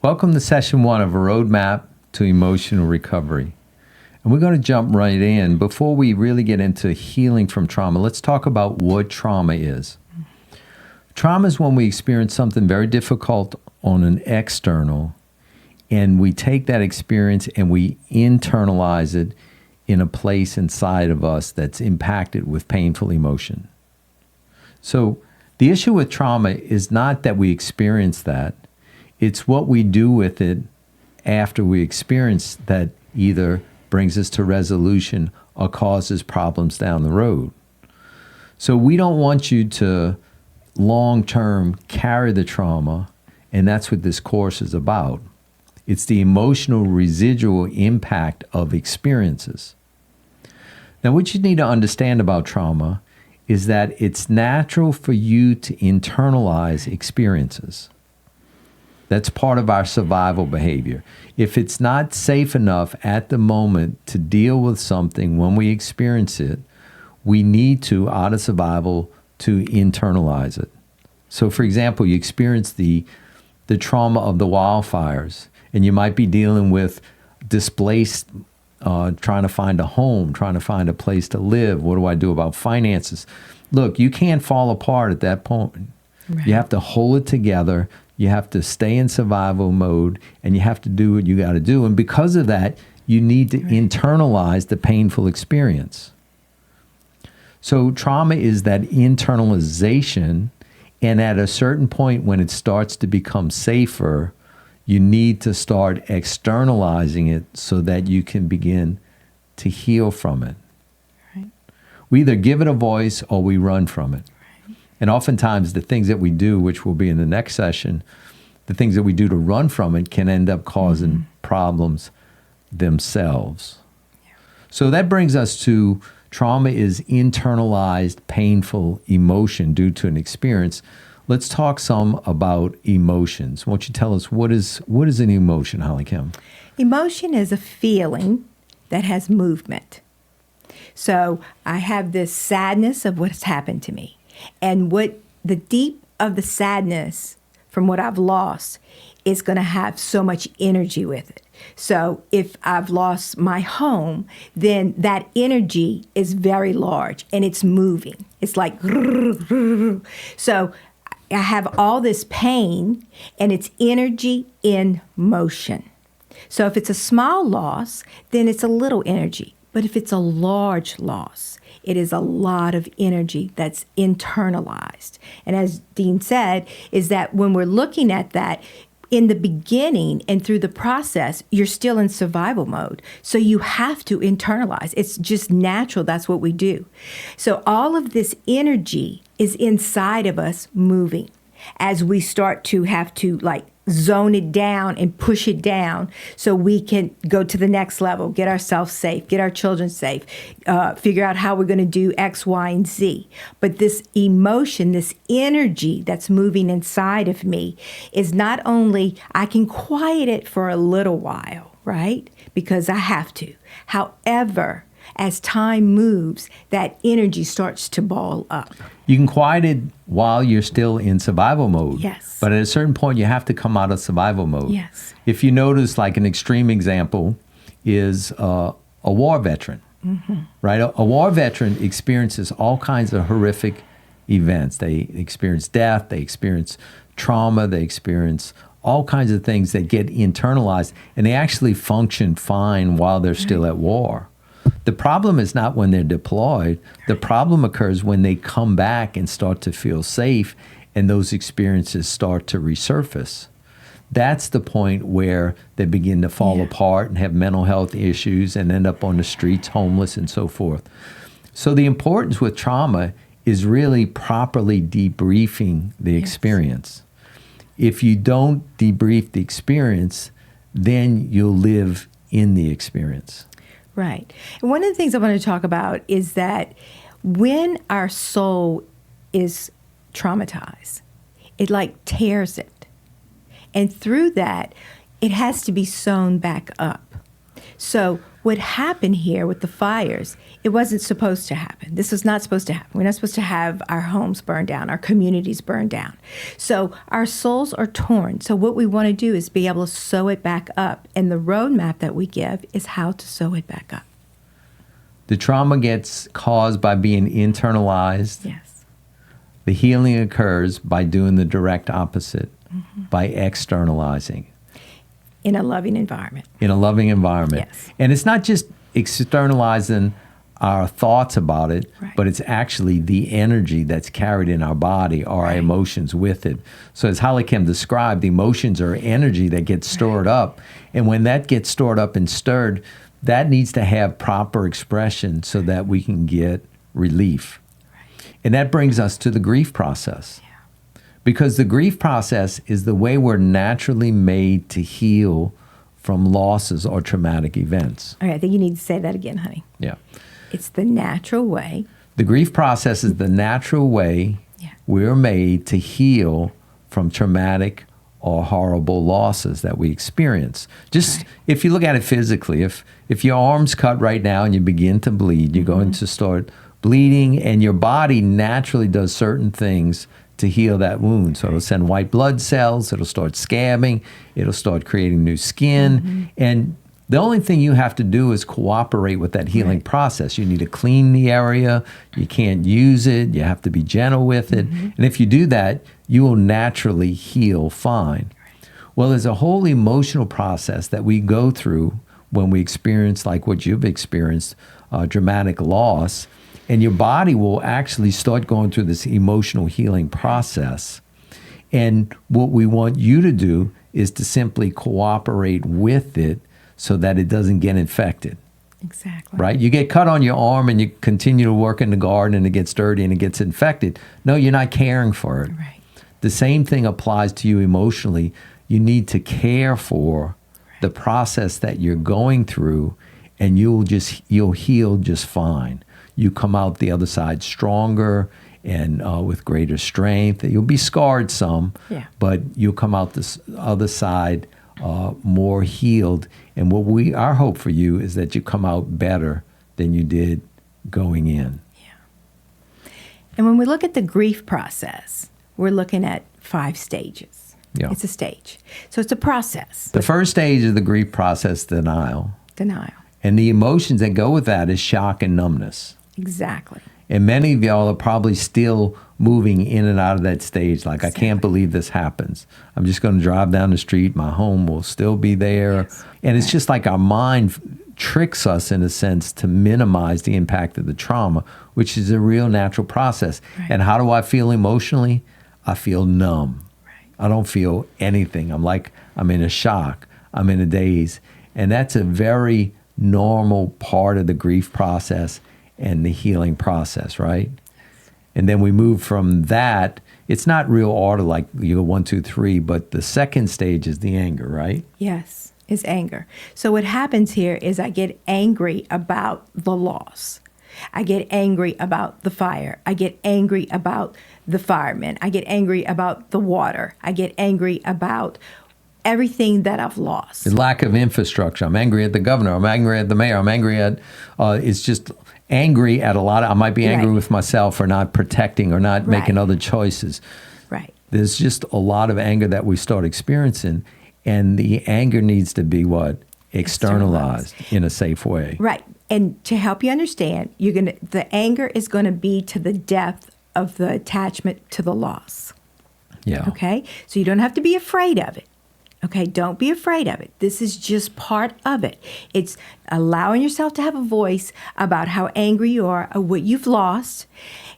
Welcome to session 1 of A Roadmap to Emotional Recovery. And we're going to jump right in. Before we really get into healing from trauma, let's talk about what trauma is. Trauma is when we experience something very difficult on an external, and we take that experience and we internalize it in a place inside of us that's impacted with painful emotion. So the issue with trauma is not that we experience that. It's what we do with it after we experience that either brings us to resolution or causes problems down the road. So we don't want you to long-term carry the trauma, and that's what this course is about. It's the emotional residual impact of experiences. Now, what you need to understand about trauma is that it's natural for you to internalize experiences. That's part of our survival behavior. If it's not safe enough at the moment to deal with something when we experience it, we need to, out of survival, to internalize it. So, for example, you experience the trauma of the wildfires, and you might be dealing with displaced, trying to find a home, trying to find a place to live. What do I do about finances? Look, you can't fall apart at that point. Right. You have to hold it together. You have to stay in survival mode, and you have to do what you got to do. And because of that, you need to internalize the painful experience. So trauma is that internalization, and at a certain point when it starts to become safer, you need to start externalizing it so that you can begin to heal from it. Right. We either give it a voice or we run from it. And oftentimes the things that we do, which will be in the next session, the things that we do to run from it can end up causing problems themselves. Yeah. So that brings us to trauma is internalized, painful emotion due to an experience. Let's talk some about emotions. Why don't you tell us what is an emotion, HollyKem? Emotion is a feeling that has movement. So I have this sadness of what's happened to me. And what the deep of the sadness from what I've lost is going to have so much energy with it. So if I've lost my home, then that energy is very large and it's moving. It's like, so I have all this pain and it's energy in motion. So if it's a small loss, then it's a little energy. But if it's a large loss, it is a lot of energy that's internalized. And as Dean said, is that when we're looking at that, in the beginning and through the process, you're still in survival mode. So you have to internalize. It's just natural. That's what we do. So all of this energy is inside of us moving as we start to have to zone it down and push it down so we can go to the next level, get ourselves safe, get our children safe, figure out how we're going to do X, Y, and Z. But this emotion, this energy that's moving inside of me is not only, I can quiet it for a little while, right? Because I have to. However, as time moves, that energy starts to ball up. You can quiet it while you're still in survival mode. Yes. But at a certain point, you have to come out of survival mode. Yes. If you notice, like an extreme example is a war veteran, right? A war veteran experiences all kinds of horrific events. They experience death, they experience trauma, they experience all kinds of things that get internalized, and they actually function fine while they're still at war. The problem is not when they're deployed. The problem occurs when they come back and start to feel safe and those experiences start to resurface. That's the point where they begin to fall apart and have mental health issues and end up on the streets, homeless and so forth. So the importance with trauma is really properly debriefing the experience. If you don't debrief the experience, then you'll live in the experience. Right. And one of the things I want to talk about is that when our soul is traumatized, it tears it. And through that, it has to be sewn back up. So what happened here with the fires, it wasn't supposed to happen. This was not supposed to happen. We're not supposed to have our homes burned down, our communities burned down. So our souls are torn. So what we want to do is be able to sew it back up. And the roadmap that we give is how to sew it back up. The trauma gets caused by being internalized. Yes. The healing occurs by doing the direct opposite, by externalizing. In a loving environment. In a loving environment. Yes. And it's not just externalizing our thoughts about it, Right. but it's actually the energy that's carried in our body or our emotions with it. So as HollyKem described, emotions are energy that gets stored up. And when that gets stored up and stirred, that needs to have proper expression so that we can get relief. And that brings us to the grief process. Because the grief process is the way we're naturally made to heal from losses or traumatic events. All right, I think you need to say that again, honey. Yeah. It's the natural way. The grief process is the natural way we're made to heal from traumatic or horrible losses that we experience. Just if you look at it physically, if your arm's cut right now and you begin to bleed, you're going to start bleeding, and your body naturally does certain things to heal that wound. So it'll send white blood cells, it'll start scabbing, it'll start creating new skin. And the only thing you have to do is cooperate with that healing process. You need to clean the area, you can't use it, you have to be gentle with it. And if you do that, you will naturally heal fine. Well, there's a whole emotional process that we go through when we experience, like what you've experienced, dramatic loss. And your body will actually start going through this emotional healing process. And what we want you to do is to simply cooperate with it so that it doesn't get infected. Exactly. Right? You get cut on your arm and you continue to work in the garden and it gets dirty and it gets infected. No, you're not caring for it. Right. The same thing applies to you emotionally. You need to care for the process that you're going through, and you'll heal just fine. You come out the other side stronger and with greater strength. You'll be scarred some, but you'll come out this other side more healed. And our hope for you is that you come out better than you did going in. Yeah. And when we look at the grief process, we're looking at 5 stages. Yeah. It's a stage. So it's a process. The first stage of the grief process, denial. Denial. And the emotions that go with that is shock and numbness. Exactly. And many of y'all are probably still moving in and out of that stage. Like, I can't believe this happens. I'm just going to drive down the street. My home will still be there. Yes. And it's just like our mind tricks us, in a sense, to minimize the impact of the trauma, which is a real natural process. Right. And how do I feel emotionally? I feel numb. Right. I don't feel anything. I'm in a shock. I'm in a daze. And that's a very normal part of the grief process and the healing process, right? Yes. And then we move from that. It's not real order like you go 1, 2, 3, but the second stage is the anger, right? Yes, is anger. So what happens here is I get angry about the loss. I get angry about the fire. I get angry about the firemen. I get angry about the water. I get angry about everything that I've lost. The lack of infrastructure. I'm angry at the governor. I'm angry at the mayor. I'm angry at, it's just angry at a lot of, I might be angry with myself for not protecting or not making other choices. Right. There's just a lot of anger that we start experiencing, and the anger needs to be what? Externalized in a safe way. Right. And to help you understand, the anger is going to be to the depth of the attachment to the loss. Yeah. Okay? So you don't have to be afraid of it. Okay, don't be afraid of it. This is just part of it. It's allowing yourself to have a voice about how angry you are at what you've lost,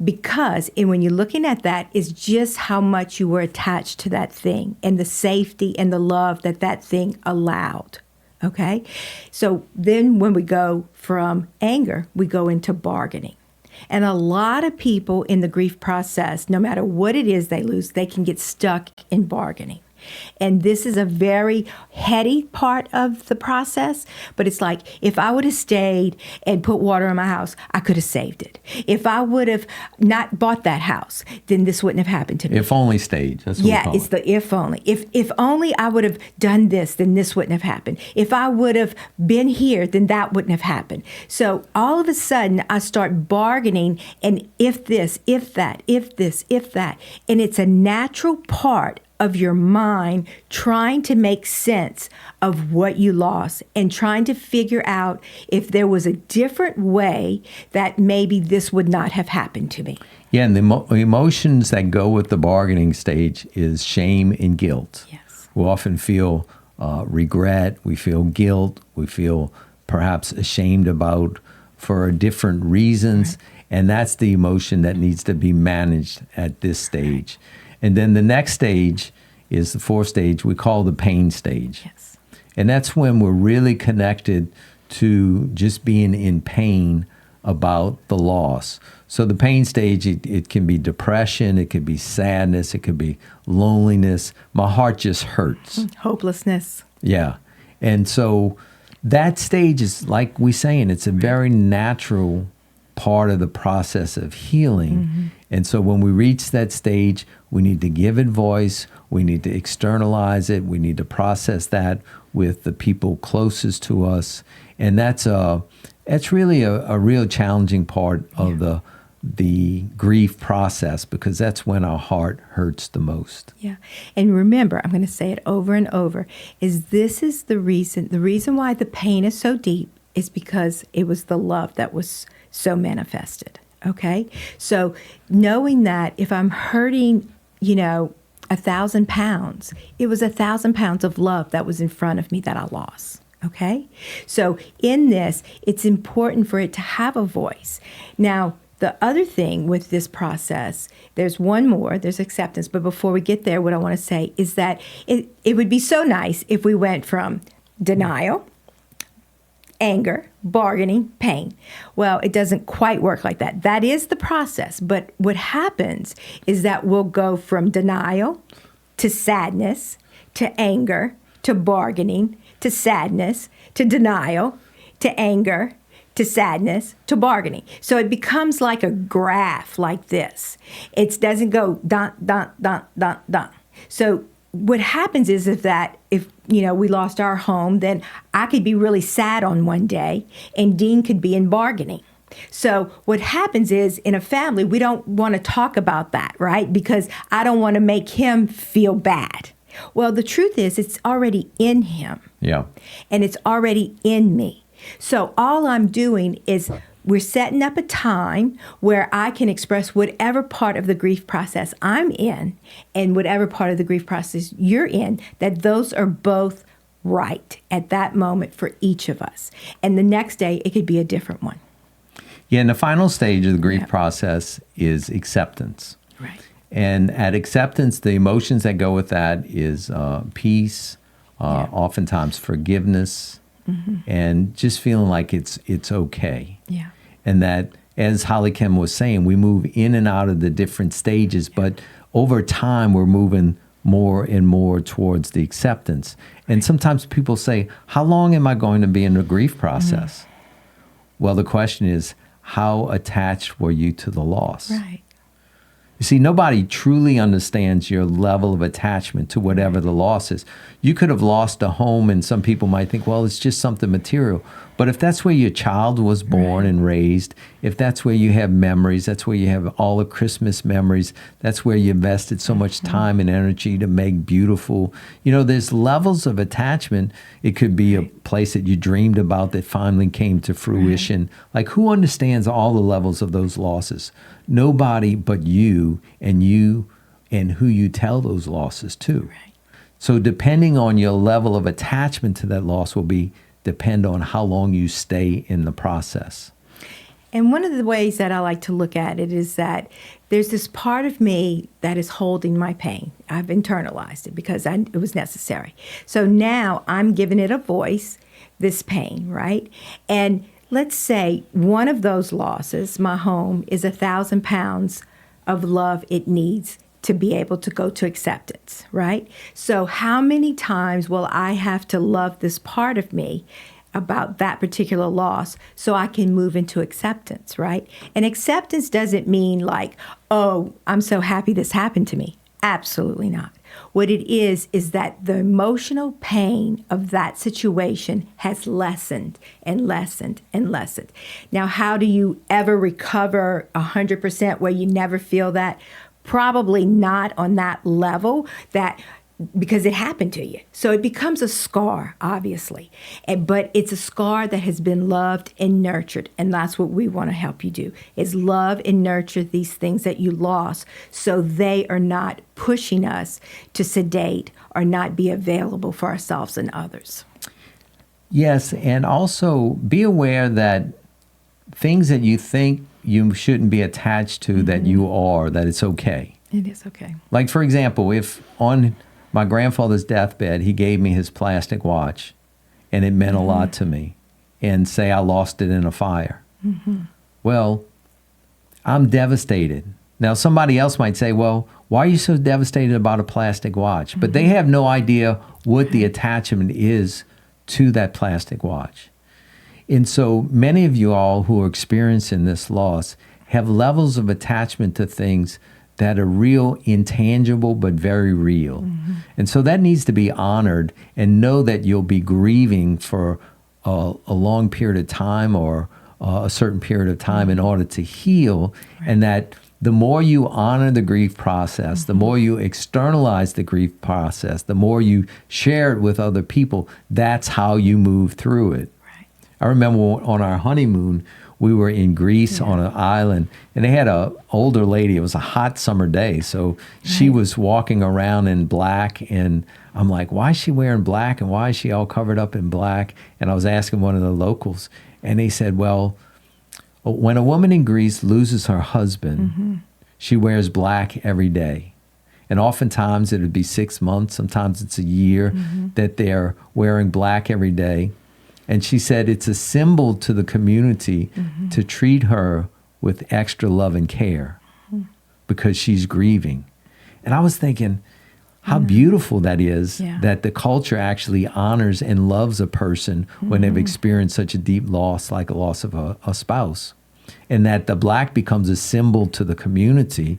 because when you're looking at that, it's just how much you were attached to that thing and the safety and the love that that thing allowed. Okay? So then when we go from anger, we go into bargaining. And a lot of people in the grief process, no matter what it is they lose, they can get stuck in bargaining. And this is a very heady part of the process, but it's like if I would have stayed and put water in my house, I could have saved it. If I would have not bought that house, then this wouldn't have happened to me. If only stage. That's what we Yeah, call it's it. the if only. If only I would have done this, then this wouldn't have happened. If I would have been here, then that wouldn't have happened. So all of a sudden, I start bargaining, and if this, if that, if this, if that. And it's a natural part of your mind trying to make sense of what you lost and trying to figure out if there was a different way that maybe this would not have happened to me. Yeah, and the emotions that go with the bargaining stage is shame and guilt. Yes. We often feel regret, we feel guilt, we feel perhaps ashamed about for different reasons, Right. and that's the emotion that needs to be managed at this stage. And then the next stage is the fourth stage we call the pain stage. Yes. And that's when we're really connected to just being in pain about the loss. So the pain stage, it can be depression, it could be sadness, it could be loneliness. My heart just hurts. Hopelessness. Yeah. And so that stage is, like we're saying, it's a very natural part of the process of healing. And so when we reach that stage, we need to give it voice, we need to externalize it, we need to process that with the people closest to us. And that's really a real challenging part of the grief process, because that's when our heart hurts the most. Yeah. And remember, I'm going to say it over and over, this is the reason why the pain is so deep is because it was the love that was so manifested. Okay? So knowing that if I'm hurting, 1,000 pounds, it was 1,000 pounds of love that was in front of me that I lost. Okay? So in this, it's important for it to have a voice. Now, the other thing with this process, there's one more, there's acceptance. But before we get there, what I want to say is that it would be so nice if we went from denial, anger, bargaining, pain. Well, it doesn't quite work like that. That is the process. But what happens is that we'll go from denial to sadness to anger to bargaining to sadness to denial to anger to sadness to bargaining. So it becomes like a graph like this. It doesn't go dun, dun, dun, dun, dun. So what happens is if we lost our home, then I could be really sad on one day and Dean could be in bargaining. So what happens is in a family, we don't want to talk about that, right? Because I don't want to make him feel bad. Well, the truth is it's already in him. Yeah. And it's already in me. So all I'm doing is we're setting up a time where I can express whatever part of the grief process I'm in and whatever part of the grief process you're in, that those are both right at that moment for each of us. And the next day, it could be a different one. Yeah, and the final stage of the grief process is acceptance. Right. And at acceptance, the emotions that go with that is peace, oftentimes forgiveness, and just feeling like it's okay. Yeah. And that, as HollyKem was saying, we move in and out of the different stages, but over time we're moving more and more towards the acceptance. And sometimes people say, how long am I going to be in the grief process? Well, the question is, how attached were you to the loss? Right. You see, nobody truly understands your level of attachment to whatever the loss is. You could have lost a home, and some people might think, well, it's just something material. But if that's where your child was born and raised, if that's where you have memories, that's where you have all the Christmas memories, that's where you invested so much time and energy to make beautiful. There's levels of attachment. It could be a place that you dreamed about that finally came to fruition. Like, who understands all the levels of those losses? Nobody but you and who you tell those losses to. Right. So depending on your level of attachment to that loss will depend on how long you stay in the process. And one of the ways that I like to look at it is that there's this part of me that is holding my pain. I've internalized it because it was necessary. So now I'm giving it a voice, this pain, right? And let's say one of those losses, my home, is 1,000 pounds of love it needs to be able to go to acceptance, right? So how many times will I have to love this part of me about that particular loss so I can move into acceptance, right? And acceptance doesn't mean like, oh, I'm so happy this happened to me. Absolutely not. What it is that the emotional pain of that situation has lessened and lessened and lessened. Now, how do you ever recover 100% where you never feel that? Probably not on that level, that because it happened to you. So it becomes a scar, obviously. But it's a scar that has been loved and nurtured. And that's what we want to help you do, is love and nurture these things that you lost so they are not pushing us to sedate or not be available for ourselves and others. Yes, and also be aware that things that you think you shouldn't be attached to, that you are, that it's okay. It is okay. Like, for example, if on my grandfather's deathbed, he gave me his plastic watch, and it meant a lot to me, and say I lost it in a fire. Well, I'm devastated. Now, somebody else might say, well, why are you so devastated about a plastic watch? But they have no idea what the attachment is to that plastic watch. And so many of you all who are experiencing this loss have levels of attachment to things that are real, intangible, but very real. And so that needs to be honored, and know that you'll be grieving for a long period of time, or a certain period of time in order to heal. And that the more you honor the grief process, the more you externalize the grief process, the more you share it with other people, that's how you move through it. Right. I remember on our honeymoon, we were in Greece on an island, and they had an older lady. It was a hot summer day, so she was walking around in black, and I'm like, why is she wearing black, and why is she all covered up in black? And I was asking one of the locals, and they said, well, when a woman in Greece loses her husband, she wears black every day. And oftentimes it would be 6 months, sometimes it's a year that they're wearing black every day. And she said it's a symbol to the community to treat her with extra love and care because she's grieving. And I was thinking how beautiful that is, that the culture actually honors and loves a person when they've experienced such a deep loss, like a loss of a spouse. And that the black becomes a symbol to the community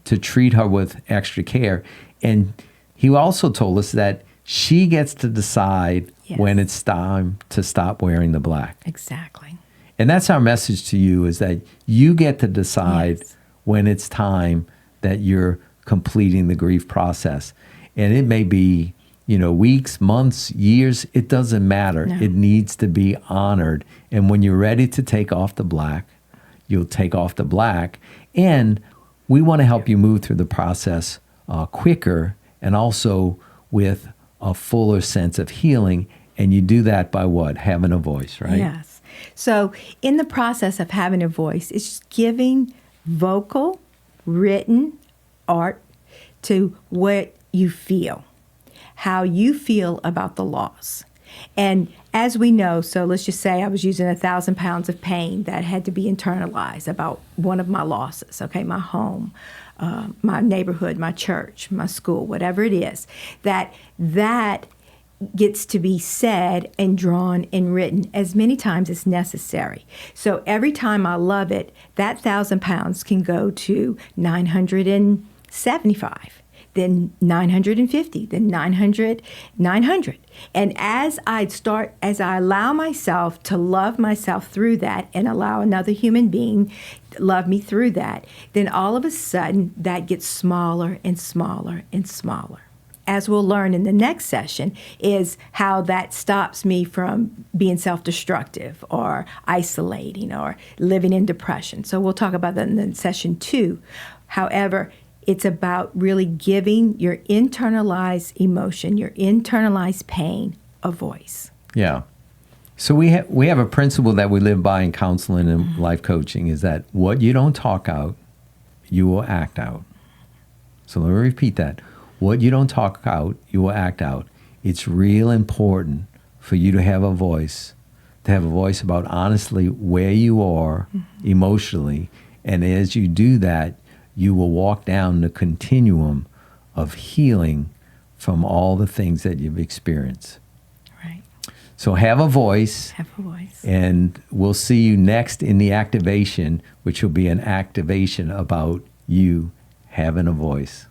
to treat her with extra care. And he also told us that she gets to decide when it's time to stop wearing the black. Exactly. And that's our message to you, is that you get to decide when it's time that you're completing the grief process. And it may be, weeks, months, years, it doesn't matter. No. It needs to be honored. And when you're ready to take off the black, you'll take off the black. And we want to help you move through the process quicker, and also with a fuller sense of healing. And you do that by what? Having a voice, right? Yes. So in the process of having a voice, it's just giving vocal, written art to what you feel, how you feel about the loss. And as we know, so let's just say I was using 1,000 pounds of pain that had to be internalized about one of my losses, okay, my home, my neighborhood, my church, my school, whatever it is, that gets to be said and drawn and written as many times as necessary. So every time I love it, that 1,000 pounds can go to 975. Then 950, then 900. And as I allow myself to love myself through that and allow another human being to love me through that, then all of a sudden that gets smaller and smaller and smaller. As we'll learn in the next session, is how that stops me from being self-destructive or isolating or living in depression. So we'll talk about that in session 2. However, it's about really giving your internalized emotion, your internalized pain, a voice. Yeah. So we have a principle that we live by in counseling and life coaching, is that what you don't talk out, you will act out. So let me repeat that. What you don't talk out, you will act out. It's real important for you to have a voice about honestly where you are emotionally. And as you do that, you will walk down the continuum of healing from all the things that you've experienced. Right. So have a voice. Have a voice. And we'll see you next in the activation, which will be an activation about you having a voice.